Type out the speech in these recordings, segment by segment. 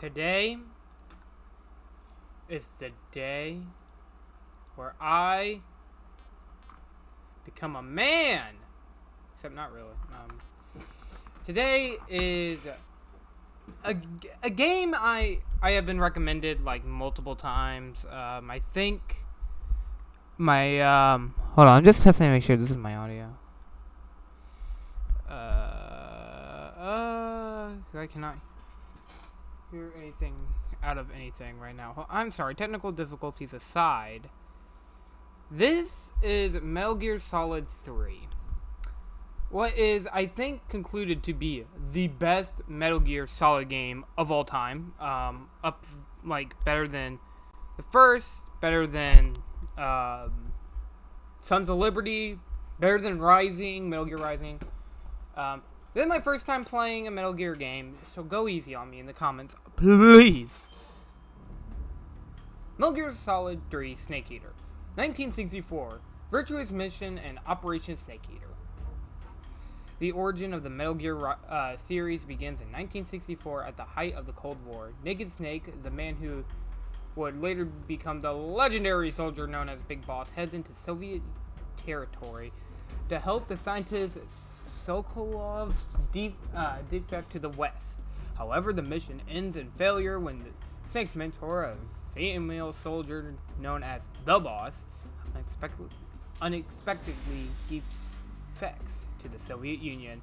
Today is the day where I become a man. Except not really. Today is a game I have been recommended like multiple times. I think my hold on, I'm just testing to make sure this is my audio. I cannot hear anything out of anything right now. I'm sorry, technical difficulties aside. This is Metal Gear Solid 3. What is, I think, concluded to be the best Metal Gear Solid game of all time. Better than the first, better than Sons of Liberty, better than Rising, Metal Gear Rising. This is my first time playing a Metal Gear game, so go easy on me in the comments, please. Metal Gear Solid 3 Snake Eater. 1964. Virtuous Mission and Operation Snake Eater. The origin of the Metal Gear series begins in 1964 at the height of the Cold War. Naked Snake, the man who would later become the legendary soldier known as Big Boss, heads into Soviet territory to help the scientist Sokolov defect to the west. However, the mission ends in failure when Snake's mentor, a female soldier known as the Boss, unexpectedly defects to the Soviet Union.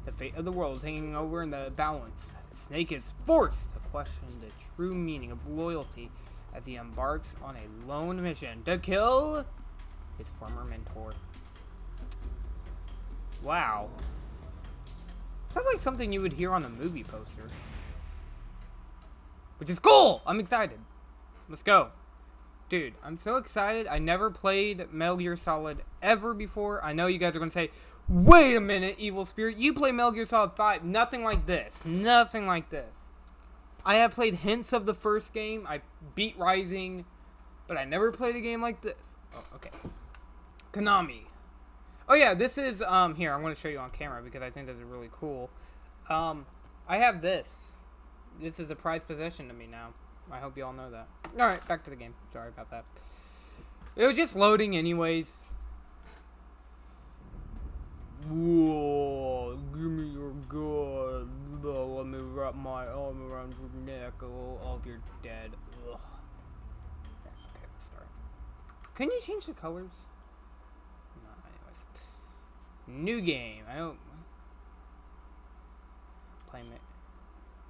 The fate of the world is hanging over in the balance. Snake is forced to question the true meaning of loyalty as he embarks on a lone mission to kill his former mentor. Wow. Sounds like something you would hear on a movie poster. Which is cool! I'm excited. Let's go. Dude, I'm so excited. I never played Metal Gear Solid ever before. I know you guys are going to say, wait a minute, Evil Spirit. You play Metal Gear Solid 5. Nothing like this. Nothing like this. I have played hints of the first game. I beat Rising. But I never played a game like this. Oh, okay. Konami. Oh yeah, this is, here, I'm going to show you on camera because I think this is really cool. I have this. This is a prized possession to me now. I hope you all know that. Alright, back to the game. Sorry about that. It was just loading anyways. Whoa, give me your gun. Let me wrap my arm around your neck. Oh, you're dead. Ugh. Okay, let's start. Can you change the colors? New game. I don't play it.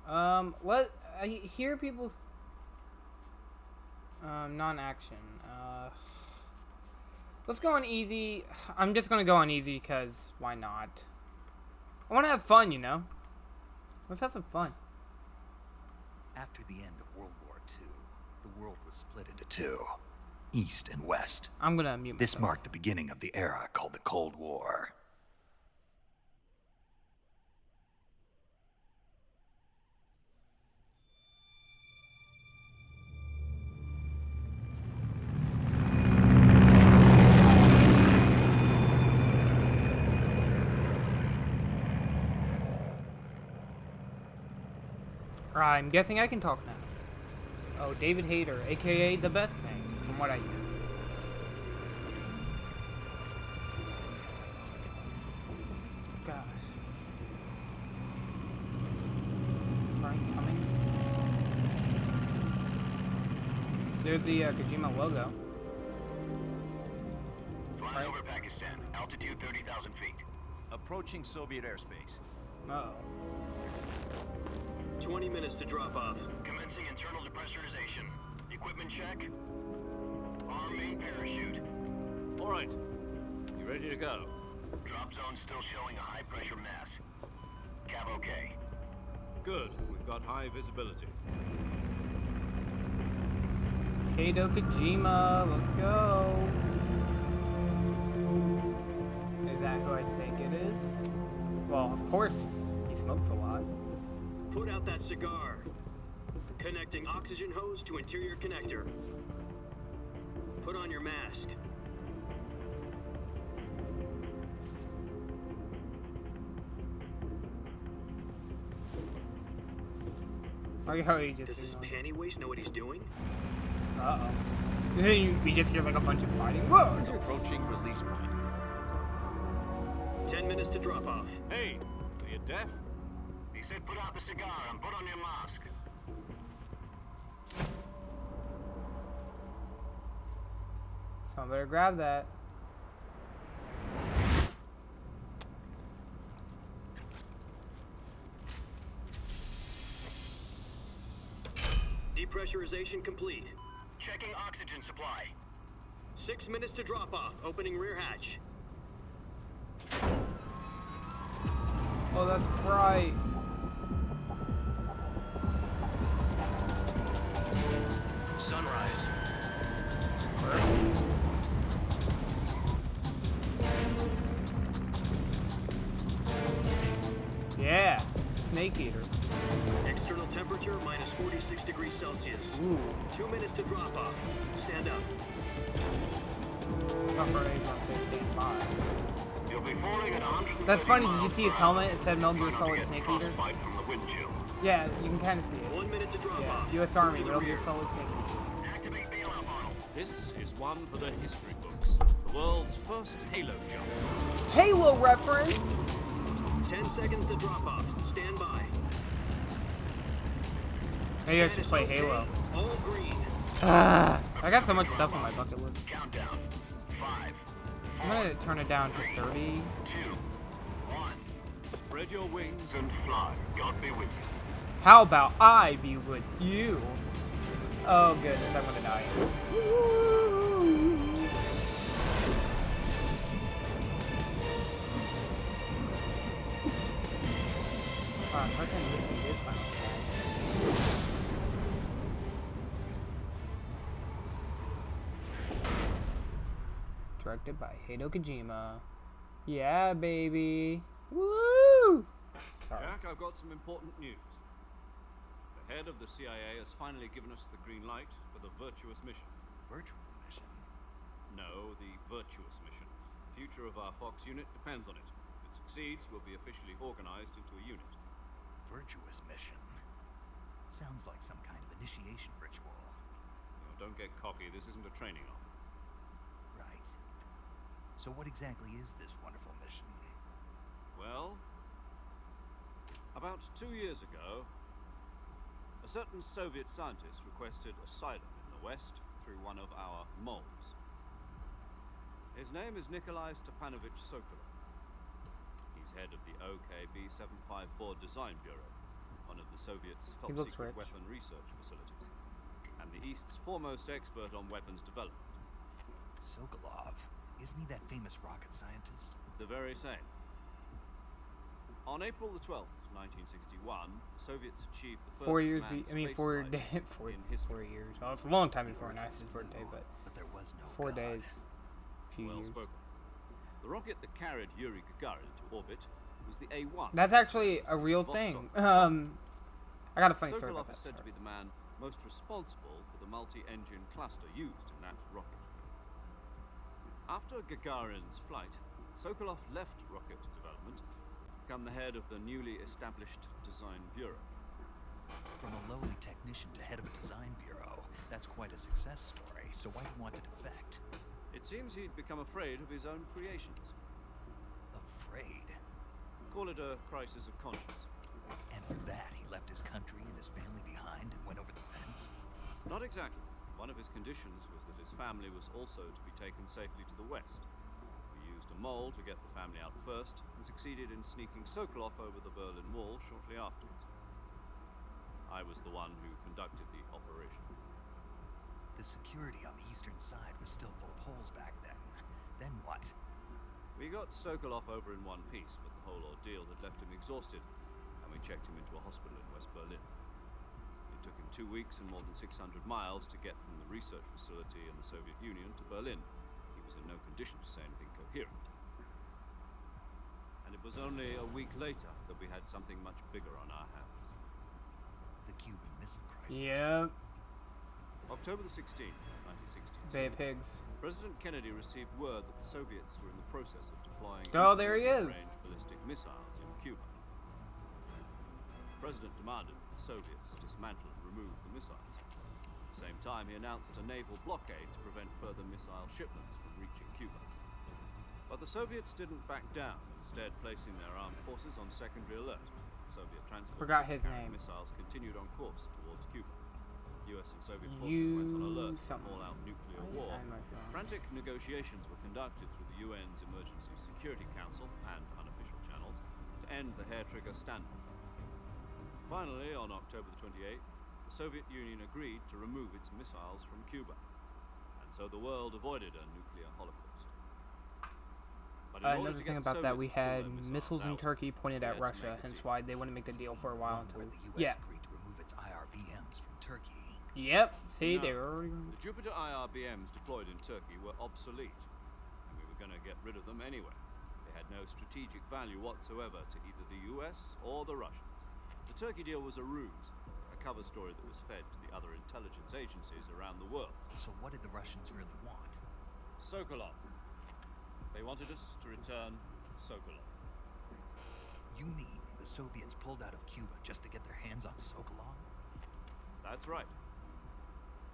I hear people. Non-action. Let's go on easy. I'm just gonna go on easy because why not? I want to have fun, you know. Let's have some fun. After the end of World War II, the world was split into two, East and West. I'm gonna mute myself. This marked the beginning of the era called the Cold War. I'm guessing I can talk now. Oh, David Hayter, aka the best Snake, from what I hear. Gosh. Brian Cummings. There's the Kojima logo. Flying over Pakistan, altitude 30,000 feet. Approaching Soviet airspace. Oh. 20 minutes to drop off. Commencing internal depressurization. Equipment check. Arm main parachute. All right. You ready to go? Drop zone still showing a high pressure mass. Cav okay. Good. We've got high visibility. Hideo Kojima, let's go. Is that who I think it is? Well, of course, he smokes a lot. Put out that cigar. Connecting oxygen hose to interior connector. Put on your mask. Like how he just. Does this panty waist know what he's doing? Uh oh. We just hear like a bunch of fighting. Whoa! Approaching release point. 10 minutes to drop off. Hey, are you deaf? He said put out the cigar and put on your mask. Someone better grab that. Depressurization complete. Checking oxygen supply. 6 minutes to drop off. Opening rear hatch. Oh, that's right. Sunrise. Yeah, snake eater. External temperature minus 46 degrees Celsius. Ooh. 2 minutes to drop off. Stand up. Upper age on 15. You'll be falling at 100. That's funny. Did you see his helmet? It said Metal Gear Try not to Solid get Snake Eater. frostbite from the wind chill. Yeah, you can kind of see it. 1 minute to drop Yeah, off. U.S. Move Army, to the Metal rear. Gear Solid Snake Eater. Activate bailout model. This is one for the history books. The world's first Halo jump. Halo reference. 10 seconds to drop off. Stand by. Maybe I should Status play okay. Halo. All green. I got so much stuff on my bucket list. Countdown. 5, I'm gonna turn it down to 30. 2, 1. Spread your wings And fly. God be with you. How about I be with you? Oh goodness, I'm gonna die. Wow, how can this be this final smash? Directed by Hideo Kojima. Yeah, baby. Woo! Sorry. Jack, I've got some important news. The head of the CIA has finally given us the green light for the Virtuous mission. Virtual mission? No, the Virtuous mission. The future of our Fox unit depends on it. If it succeeds, we'll be officially organized into a unit. Virtuous mission? Sounds like some kind of initiation ritual. Now, don't get cocky, this isn't a training arm. Right. So what exactly is this wonderful mission? Well, about 2 years ago, a certain Soviet scientist requested asylum in the West through one of our moles. His name is Nikolai Stepanovich Sokolov. He's head of the OKB 754 Design Bureau, one of the Soviets' top He looks secret rich. weapon research facilities, and the East's foremost expert on weapons development. Sokolov? Isn't he that famous rocket scientist? The very same. On April the 12th, 1961, Soviets achieved the first 4 years. manned I mean, space 4 flight days. in history. 4 years. Well, it's a long time The before Earth was Nice's birthday, blue, but there was no 4 God. days. Few Well years. spoken. The rocket that carried Yuri Gagarin to orbit was the A-1. That's actually a real thing. I got a funny story Sokolov about that. is said to be the man most responsible for the multi-engine cluster used in that rocket. After Gagarin's flight, Sokolov left rocket development to become the head of the newly established Design Bureau. From a lowly technician to head of a design bureau, that's quite a success story, so why do you want to defect? It seems he'd become afraid of his own creations. Afraid? Call it a crisis of conscience. And for that, he left his country and his family behind and went over the fence? Not exactly. One of his conditions was that his family was also to be taken safely to the west. We used a mole to get the family out first, and succeeded in sneaking Sokolov over the Berlin Wall shortly afterwards. I was the one who conducted the operation. The security on the eastern side was still full of holes back then. Then what? We got Sokolov over in one piece, but the whole ordeal had left him exhausted, and we checked him into a hospital in West Berlin. It took him 2 weeks and more than 600 miles to get from the research facility in the Soviet Union to Berlin. He was in no condition to say anything coherent. And it was only a week later that we had something much bigger on our hands. The Cuban Missile Crisis. Yeah, October the 16th, 1962. Bay of Pigs. President Kennedy received word that the Soviets were in the process of deploying Oh, there he is. range ballistic missiles in Cuba. President demanded that the Soviets dismantle and remove the missiles. At the same time, he announced a naval blockade to prevent further missile shipments from reaching Cuba. But the Soviets didn't back down, instead placing their armed forces on secondary alert. Soviet transport Forgot his name. missiles continued on course towards Cuba. US and Soviet forces went on alert for an all-out nuclear war. Frantic negotiations were conducted through the UN's Emergency Security Council and unofficial channels to end the hair-trigger standoff. Finally, on October the 28th, the Soviet Union agreed to remove its missiles from Cuba, and so the world avoided a nuclear holocaust. But in order Another to thing get the about that, we Soviets to pull had their missiles in out, Turkey pointed they at had to Russia, make a hence deal. why they wouldn't make the deal for a while One where until. the US Yeah. agreed to remove its IRBMs from Turkey. Yep. See, No. they were already. The Jupiter IRBMs deployed in Turkey were obsolete, and we were going to get rid of them anyway. They had no strategic value whatsoever to either the US or the Russians. The Turkey deal was a ruse, a cover story that was fed to the other intelligence agencies around the world. So what did the Russians really want? Sokolov. They wanted us to return Sokolov. You mean the Soviets pulled out of Cuba just to get their hands on Sokolov? That's right.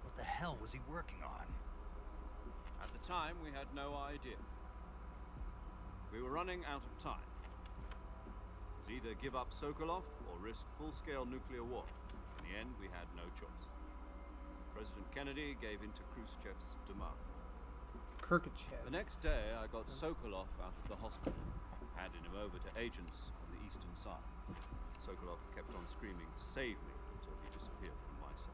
What the hell was he working on? At the time, we had no idea. We were running out of time. It was either give up Sokolov or risk full-scale nuclear war. In the end, we had no choice. President Kennedy gave in to Khrushchev's demand. Kirkachev. The next day, I got Sokolov out of the hospital, handing him over to agents on the eastern side. Sokolov kept on screaming, "Save me," until he disappeared from my sight.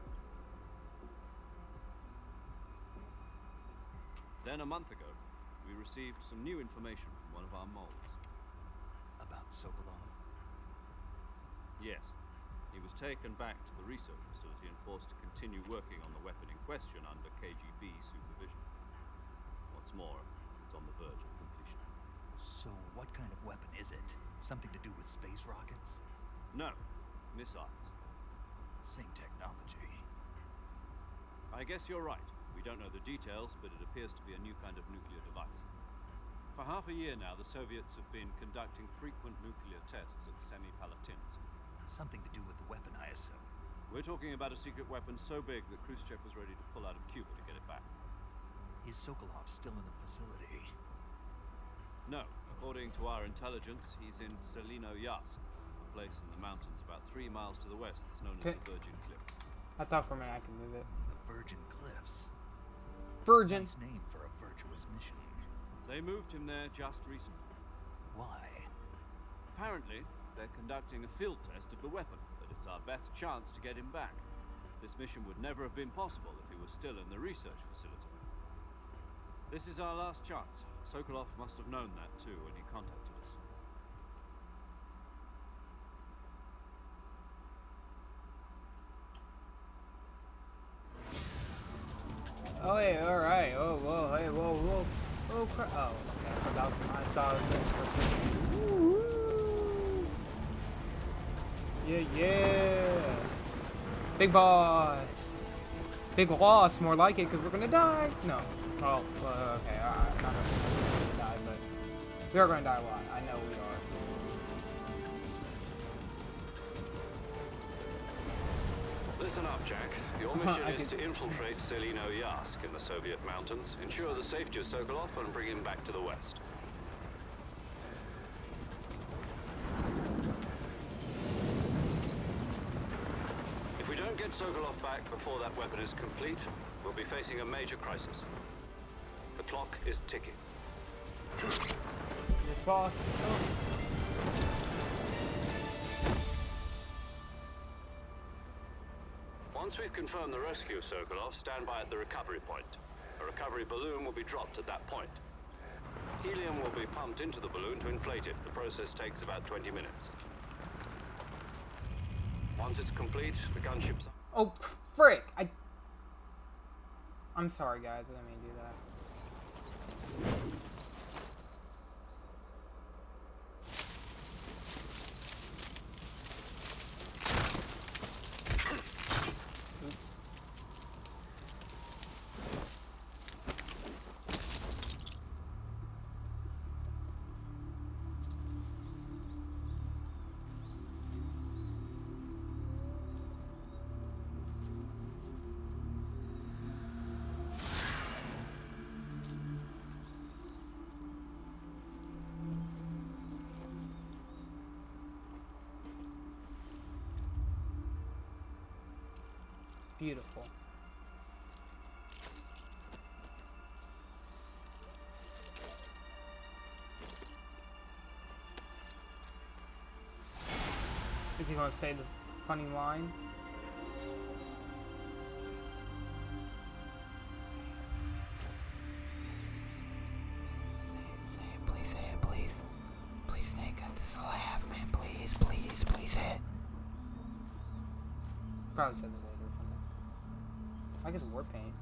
Then a month ago, we received some new information from one of our moles. About Sokolov? Yes. He was taken back to the research facility and forced to continue working on the weapon in question under KGB supervision. What's more, it's on the verge of completion. So what kind of weapon is it? Something to do with space rockets? No, missiles. Same technology. I guess you're right. We don't know the details, but it appears to be a new kind of nuclear device. For half a year now, the Soviets have been conducting frequent nuclear tests at Semipalatinsk. Something to do with the weapon, I assume. We're talking about a secret weapon so big that Khrushchev was ready to pull out of Cuba to get it back. Is Sokolov still in the facility? No. According to our intelligence, he's in Selinoyarsk, a place in the mountains about 3 miles to the west that's known as Okay. the Virgin Cliffs. I thought for a minute I could move it. The Virgin Cliffs. Virgin. Nice name for a virtuous mission. They moved him there just recently. Why? Apparently, they're conducting a field test of the weapon, but it's our best chance to get him back. This mission would never have been possible if he was still in the research facility. This is our last chance. Sokolov must have known that too when he contacted us. Oh, hey, alright. Oh, whoa, hey, whoa, whoa. Oh, crap. Oh, okay. I thought it was going to. Yeah. Big boss. Big loss, more like it, because we're gonna die. No. Oh, well, okay. I'm not gonna die, but we are gonna die a lot. I know we are. Listen up, Jack. Your mission is to infiltrate Selinoyarsk in the Soviet mountains, ensure the safety of Sokolov, and bring him back to the west. If we don't get Sokolov back before that weapon is complete, we'll be facing a major crisis. The clock is ticking. This boss. Oh. Once we've confirmed the rescue of Sokolov, stand by at the recovery point. A recovery balloon will be dropped at that point. Helium will be pumped into the balloon to inflate it. The process takes about 20 minutes. Once it's complete, the gunship's... Oh, frick! I'm sorry, guys. I didn't mean to do that. Beautiful. Is he going to say the funny line? Say it, please say it, please. Please, Snake, got this laugh, man. Please, please, please say it. Probably said it later or something. I guess war paint.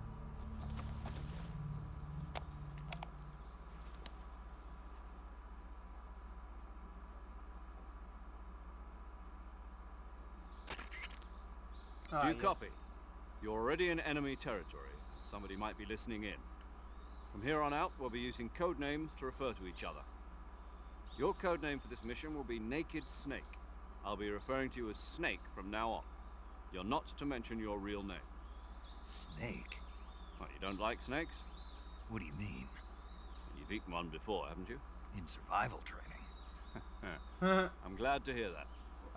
Do you Yes. copy? You're already in enemy territory. Somebody might be listening in. From here on out, we'll be using code names to refer to each other. Your code name for this mission will be Naked Snake. I'll be referring to you as Snake from now on. You're not to mention your real name. Snake? What, you don't like snakes? What do you mean? You've eaten one before, haven't you? In survival training? I'm glad to hear that.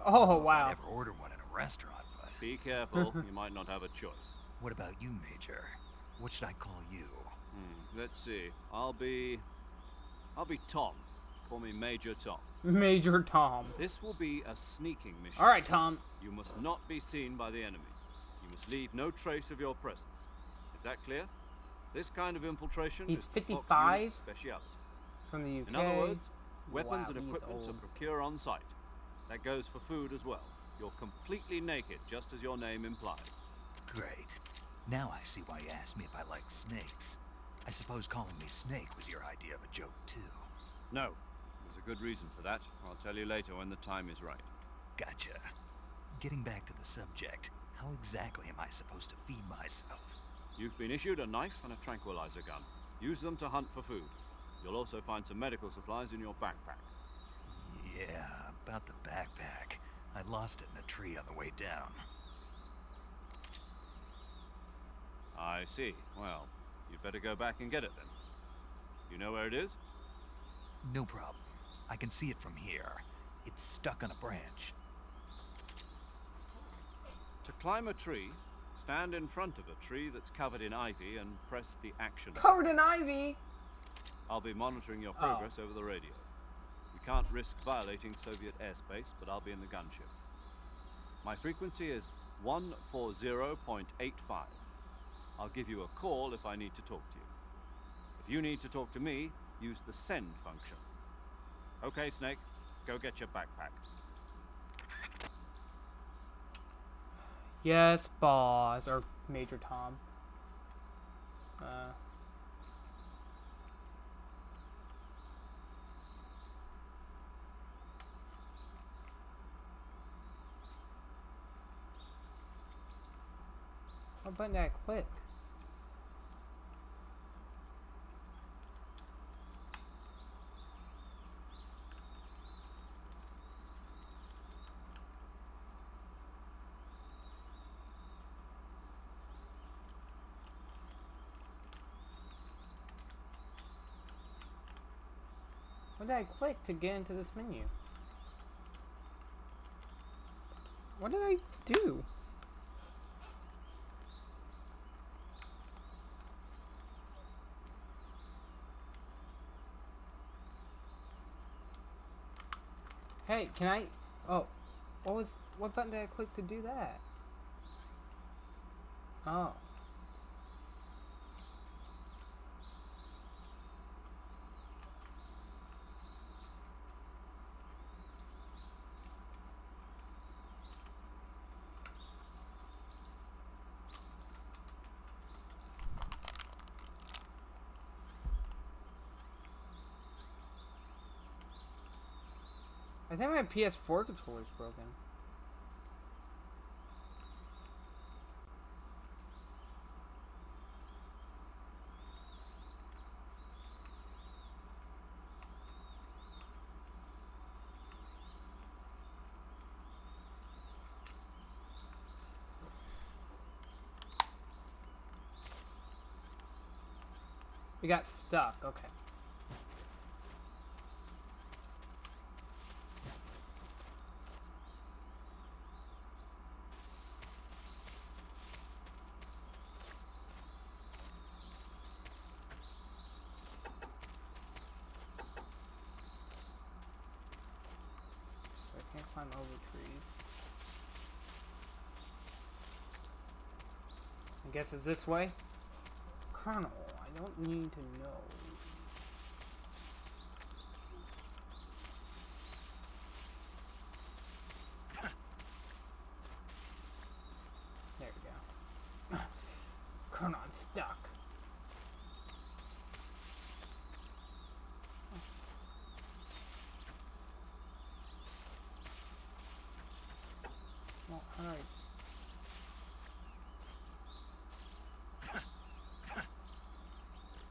Oh, If wow. I'd ever order one in a restaurant, but... Be careful, you might not have a choice. What about you, Major? What should I call you? Let's see. I'll be Tom. Call me Major Tom. Major Tom. This will be a sneaking mission. All right, Tom. You must not be seen by the enemy. You must leave no trace of your presence. Is that clear? This kind of infiltration He's is the Fox 55? unit's speciality. From the UK. In other words, weapons Wow, and he's equipment to old. procure on site. That goes for food as well. You're completely naked, just as your name implies. Great. Now I see why you asked me if I like snakes. I suppose calling me Snake was your idea of a joke, too. No, there's a good reason for that. I'll tell you later when the time is right. Gotcha. Getting back to the subject, how exactly am I supposed to feed myself? You've been issued a knife and a tranquilizer gun. Use them to hunt for food. You'll also find some medical supplies in your backpack. Yeah, about the backpack. I lost it in a tree on the way down. I see. Well, you'd better go back and get it then. You know where it is? No problem. I can see it from here. It's stuck on a branch. To climb a tree, stand in front of a tree that's covered in ivy and press the action button. Covered in ivy. I'll be monitoring your progress over the radio. We can't risk violating Soviet airspace, but I'll be in the gunship. My frequency is 140.85. I'll give you a call if I need to talk to you. If you need to talk to me, use the send function. Okay, Snake, go get your backpack. Yes, boss. Or Major Tom. What button did I click? What did I click to get into this menu? What did I do? Hey, can I? Oh, what button did I click to do that? Oh. I think my PS4 controller's broken. We got stuck, okay. run over trees. I guess it's this way. Colonel, I don't need to know. There we go. Colonel, I'm stuck. Well, alright.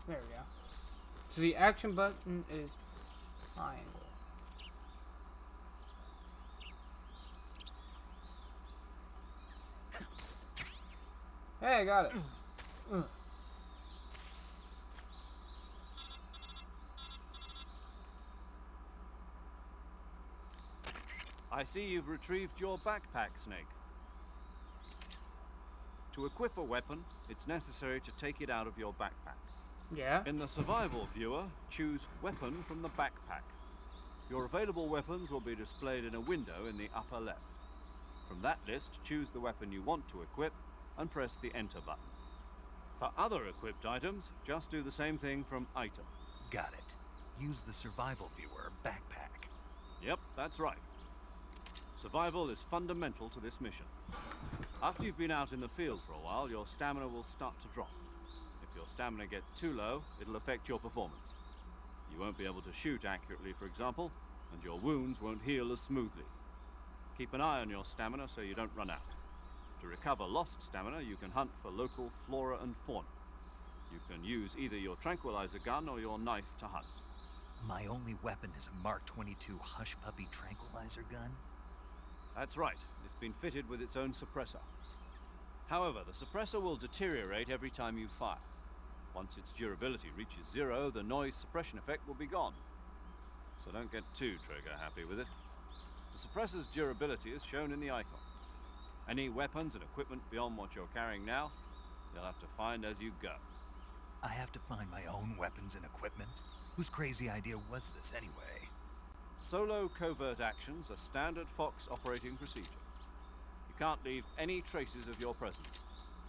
There we go. So the action button is triangle. Hey, I got it. I see you've retrieved your backpack, Snake. To equip a weapon, it's necessary to take it out of your backpack. Yeah. In the survival viewer, choose Weapon from the backpack. Your available weapons will be displayed in a window in the upper left. From that list, choose the weapon you want to equip and press the Enter button. For other equipped items, just do the same thing from Item. Got it. Use the survival viewer backpack. Yep, that's right. Survival is fundamental to this mission. After you've been out in the field for a while, your stamina will start to drop. If your stamina gets too low, it'll affect your performance. You won't be able to shoot accurately, for example, and your wounds won't heal as smoothly. Keep an eye on your stamina so you don't run out. To recover lost stamina, you can hunt for local flora and fauna. You can use either your tranquilizer gun or your knife to hunt. My only weapon is a Mark 22 Hush Puppy tranquilizer gun? That's right. It's been fitted with its own suppressor. However, the suppressor will deteriorate every time you fire. Once its durability reaches 0, the noise suppression effect will be gone. So don't get too trigger happy with it. The suppressor's durability is shown in the icon. Any weapons and equipment beyond what you're carrying now, you'll have to find as you go. I have to find my own weapons and equipment? Whose crazy idea was this anyway? Solo covert actions are standard Fox operating procedure. You can't leave any traces of your presence.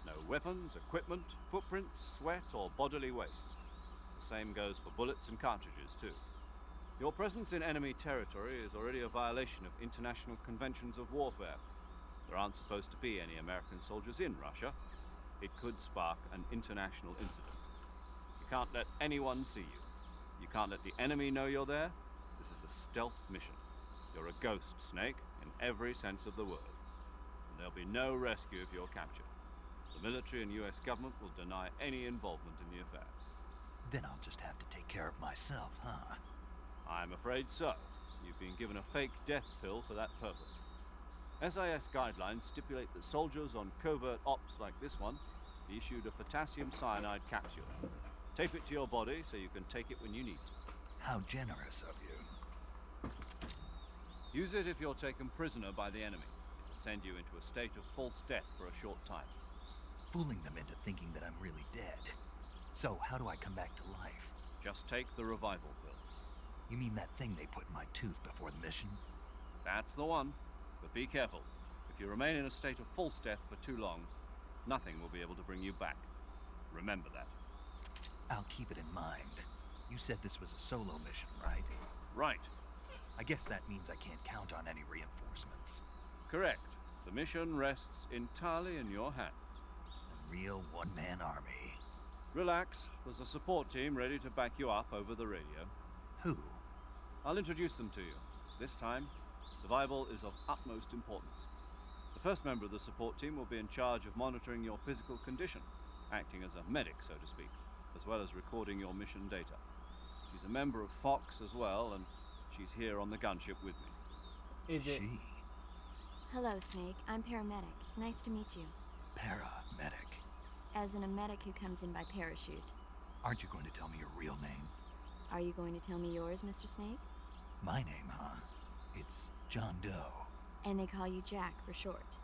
No weapons, equipment, footprints, sweat, or bodily waste. The same goes for bullets and cartridges, too. Your presence in enemy territory is already a violation of international conventions of warfare. There aren't supposed to be any American soldiers in Russia. It could spark an international incident. You can't let anyone see you. You can't let the enemy know you're there. This is a stealth mission. You're a ghost, Snake, in every sense of the word. And there'll be no rescue if you're captured. The military and US government will deny any involvement in the affair. Then I'll just have to take care of myself, huh? I'm afraid so. You've been given a fake death pill for that purpose. SIS guidelines stipulate that soldiers on covert ops like this one be issued a potassium cyanide capsule. Tape it to your body so you can take it when you need to. How generous of you. Use it if you're taken prisoner by the enemy. It'll send you into a state of false death for a short time. Fooling them into thinking that I'm really dead. So, how do I come back to life? Just take the revival pill. You mean that thing they put in my tooth before the mission? That's the one. But be careful. If you remain in a state of false death for too long, nothing will be able to bring you back. Remember that. I'll keep it in mind. You said this was a solo mission, right? Right. I guess that means I can't count on any reinforcements. Correct. The mission rests entirely in your hands. A real one-man army. Relax. There's a support team ready to back you up over the radio. Who? I'll introduce them to you. This time, survival is of utmost importance. The first member of the support team will be in charge of monitoring your physical condition, acting as a medic, so to speak, as well as recording your mission data. She's a member of Fox as well, and she's here on the gunship with me. Is it? She. Hello, Snake. I'm paramedic. Nice to meet you. Paramedic. As in a medic who comes in by parachute. Aren't you going to tell me your real name? Are you going to tell me yours, Mr. Snake? My name, huh? It's John Doe. And they call you Jack for short.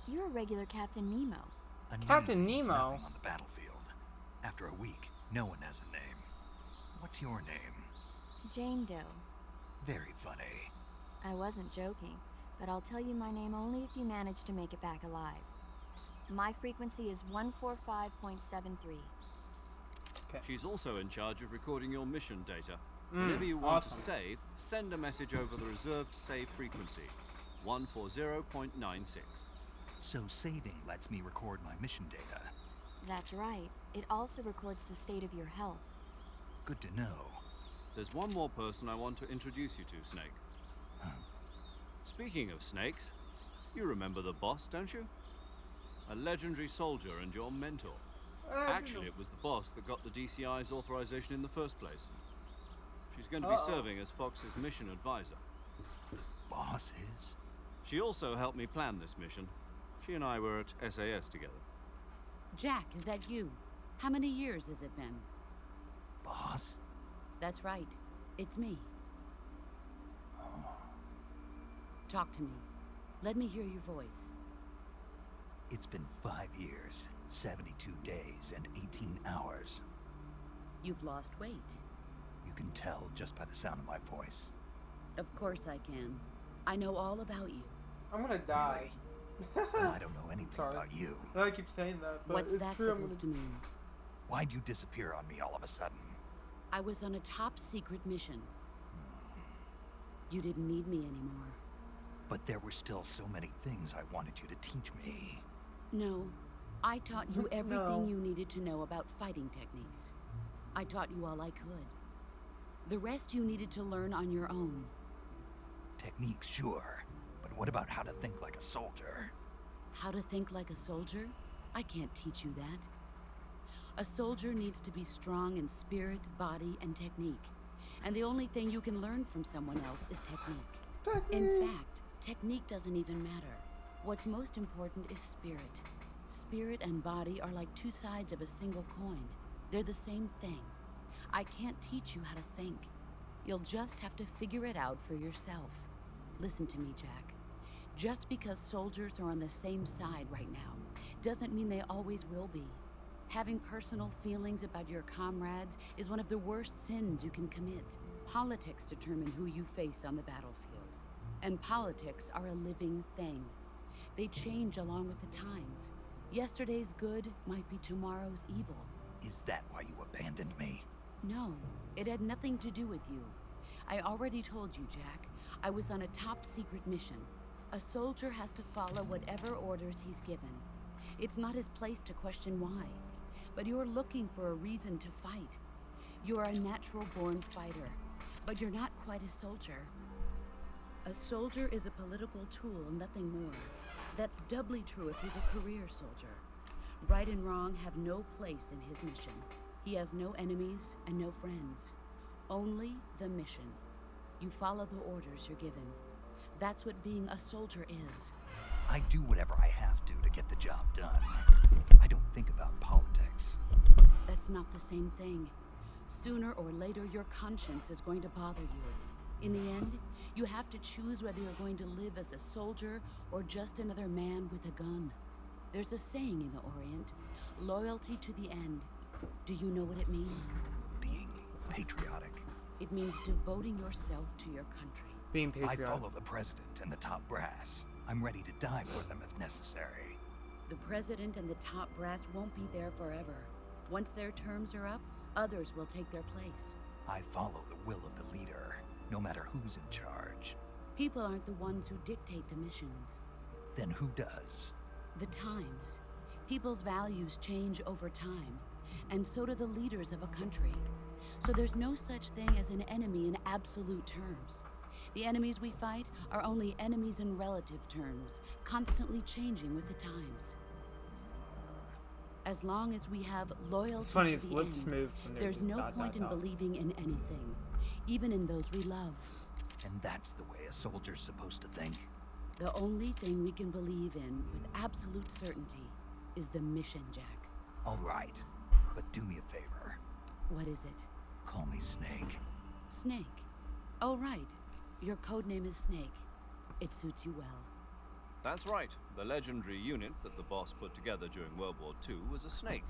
You're a regular Captain Nemo. A Captain name means Nemo? nothing on the battlefield. After a week, no one has a name. What's your name? Jane Doe. Very funny. I wasn't joking. but I'll tell you my name only if you manage to make it back alive. My frequency is 145.73. She's also in charge of recording your mission data. Whenever you want to awesome. save, send a message over the reserved save frequency, 140.96. So saving lets me record my mission data. That's right. It also records the state of your health. Good to know. There's one more person I want to introduce you to, Snake. Speaking of snakes, you remember the boss, don't you? A legendary soldier and your mentor. Actually, it was the boss that got the DCI's authorization in the first place. She's going to be serving as Fox's mission advisor. Boss is? She also helped me plan this mission. She and I were at SAS together. Jack, is that you? How many years has it been? Boss? That's right. It's me. Talk to me. Let me hear your voice. It's been 5 years, 72 days, and 18 hours. You've lost weight. You can tell just by the sound of my voice. Of course I can. I know all about you. I'm gonna die. Well, I don't know anything Sorry. about you. I keep saying that, but What's it's that true. supposed to mean? Why'd you disappear on me all of a sudden? I was on a top secret mission. You didn't need me anymore. But there were still so many things I wanted you to teach me. No, I taught you everything No. you needed to know about fighting techniques. I taught you all I could. The rest you needed to learn on your own. Techniques, sure. But what about how to think like a soldier? How to think like a soldier? I can't teach you that. A soldier needs to be strong in spirit, body, and technique. And the only thing you can learn from someone else is technique. In fact, technique doesn't even matter. What's most important is spirit. Spirit and body are like two sides of a single coin. They're the same thing. I can't teach you how to think. You'll just have to figure it out for yourself. Listen to me, Jack. Just because soldiers are on the same side right now doesn't mean they always will be. Having personal feelings about your comrades is one of the worst sins you can commit. Politics determine who you face on the battlefield. And politics are a living thing. They change along with the times. Yesterday's good might be tomorrow's evil. Is that why you abandoned me? No, it had nothing to do with you. I already told you, Jack. I was on a top secret mission. A soldier has to follow whatever orders he's given. It's not his place to question why. But you're looking for a reason to fight. You're a natural-born fighter, but you're not quite a soldier. A soldier is a political tool, nothing more. That's doubly true if he's a career soldier. Right and wrong have no place in his mission. He has no enemies and no friends. Only the mission. You follow the orders you're given. That's what being a soldier is. I do whatever I have to get the job done. I don't think about politics. That's not the same thing. Sooner or later, your conscience is going to bother you. In the end, you have to choose whether you're going to live as a soldier or just another man with a gun. There's a saying in the Orient, loyalty to the end. Do you know what it means? Being patriotic. It means devoting yourself to your country. Being I patriotic. follow the president and the top brass. I'm ready to die for them if necessary. The president and the top brass won't be there forever. Once their terms are up, others will take their place. I follow the will of the leader, no matter who's in charge. People aren't the ones who dictate the missions. Then who does? The times. People's values change over time, and so do the leaders of a country. So there's no such thing as an enemy in absolute terms. The enemies we fight are only enemies in relative terms, constantly changing with the times. As long as we have loyalty It's funny, to his the lips end, move when they're there's no dot, point dot, in dot. believing in anything, even in those we love. And that's the way a soldier's supposed to think. The only thing we can believe in with absolute certainty is the mission, Jack. All right, but do me a favor. What is it? Call me Snake. Snake. Oh, right. Your code name is Snake. It suits you well. That's right. The legendary unit that the boss put together during World War II was a snake.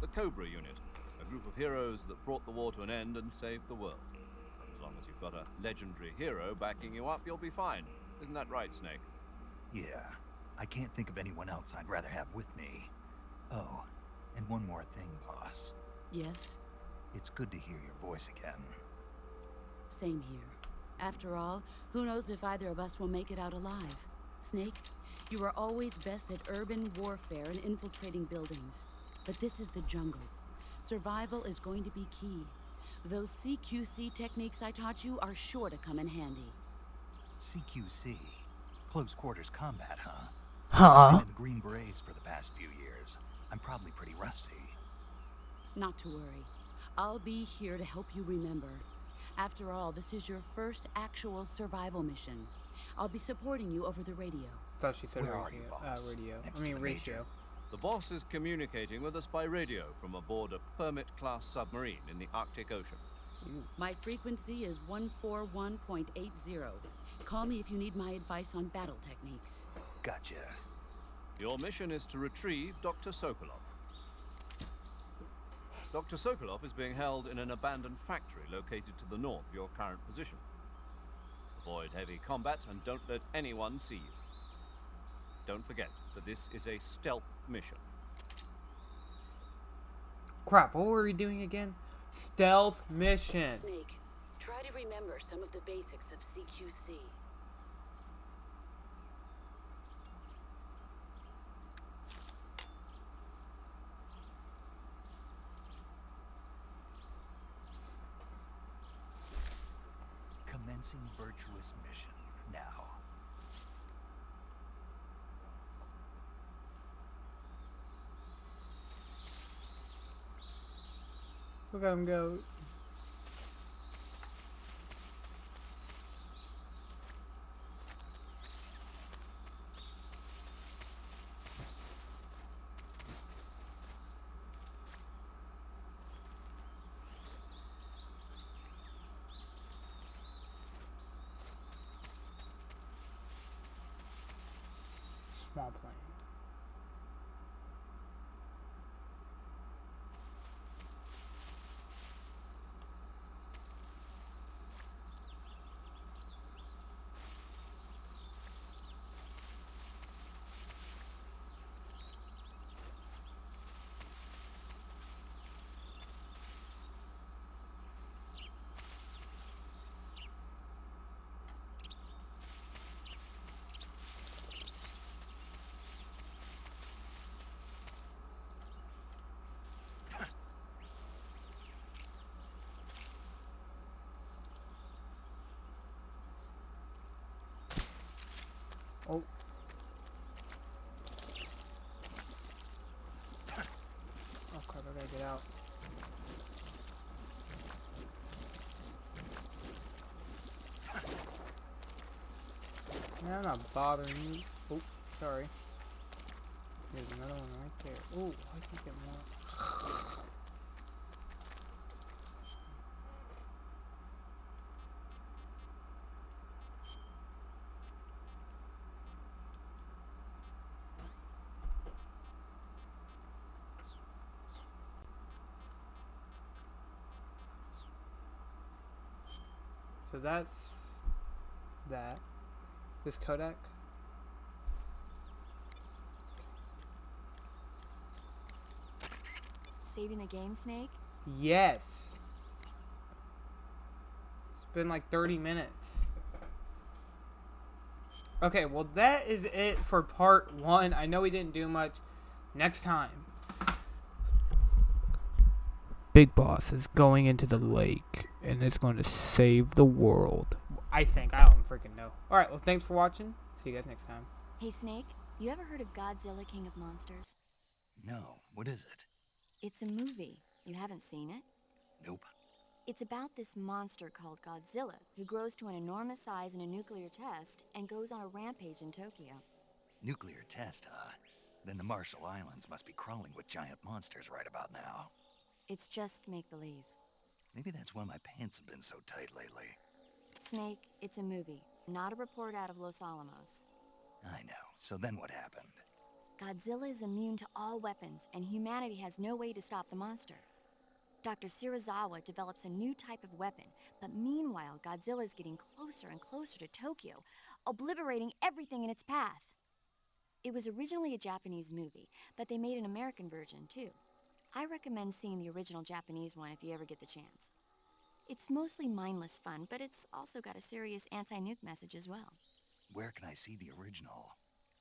The Cobra unit. A group of heroes that brought the war to an end and saved the world. As long as you've got a legendary hero backing you up, you'll be fine. Isn't that right, Snake? Yeah, I can't think of anyone else I'd rather have with me. Oh, and one more thing, boss. Yes? It's good to hear your voice again. Same here. After all, who knows if either of us will make it out alive? Snake, you are always best at urban warfare and infiltrating buildings. But this is the jungle. Survival is going to be key. Those CQC techniques I taught you are sure to come in handy. CQC? Close quarters combat, huh? Huh? Been in the Green Berets for the past few years. I'm probably pretty rusty. Not to worry. I'll be here to help you remember. After all, this is your first actual survival mission. I'll be supporting you over the radio. Thought she said Where are radio. you, boss? Radio. Next I to mean the ratio. major. The boss is communicating with us by radio from aboard a Permit-class submarine in the Arctic Ocean. My frequency is 141.80. Call me if you need my advice on battle techniques. Gotcha. Your mission is to retrieve Dr. Sokolov. Dr. Sokolov is being held in an abandoned factory located to the north of your current position. Avoid heavy combat and don't let anyone see you. Don't forget that this is a stealth mission. Crap, what were we doing again? Stealth mission. Snake, try to remember some of the basics of CQC. Commencing virtuous mission now. Look at him go. Small plane. Oh. Oh crap, I gotta get out. Man, I'm not bothering you. Oh, sorry. There's another one right there. Oh, I can get more. So that's that. This codec. Saving the game, Snake? Yes. It's been like 30 minutes. Okay, well that is it for part 1. I know we didn't do much. Next time. Big Boss is going into the lake and it's going to save the world. I think. I don't freaking know. Alright, well thanks for watching. See you guys next time. Hey, Snake, you ever heard of Godzilla King of Monsters? No, what is it? It's a movie. You haven't seen it? Nope. It's about this monster called Godzilla who grows to an enormous size in a nuclear test and goes on a rampage in Tokyo. Nuclear test, huh? Then the Marshall Islands must be crawling with giant monsters right about now. It's just make-believe. Maybe that's why my pants have been so tight lately. Snake, it's a movie, not a report out of Los Alamos. I know. So then what happened? Godzilla is immune to all weapons, and humanity has no way to stop the monster. Dr. Shirazawa develops a new type of weapon, but meanwhile, Godzilla is getting closer and closer to Tokyo, obliterating everything in its path. It was originally a Japanese movie, but they made an American version too. I recommend seeing the original Japanese one if you ever get the chance. It's mostly mindless fun, but it's also got a serious anti-nuke message as well. Where can I see the original?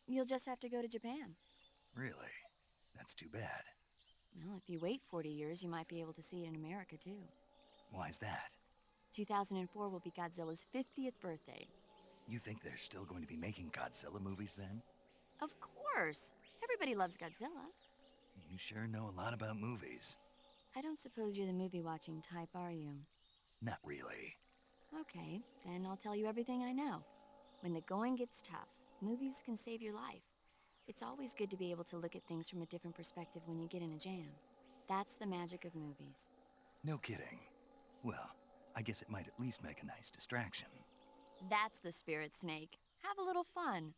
You'll just have to go to Japan. Really? That's too bad. Well, if you wait 40 years, you might be able to see it in America too. Why's that? 2004 will be Godzilla's 50th birthday. You think they're still going to be making Godzilla movies then? Of course! Everybody loves Godzilla. You sure know a lot about movies. I don't suppose you're the movie-watching type, are you? Not really. Okay, then I'll tell you everything I know. When the going gets tough, movies can save your life. It's always good to be able to look at things from a different perspective when you get in a jam. That's the magic of movies. No kidding. Well, I guess it might at least make a nice distraction. That's the spirit, Snake. Have a little fun.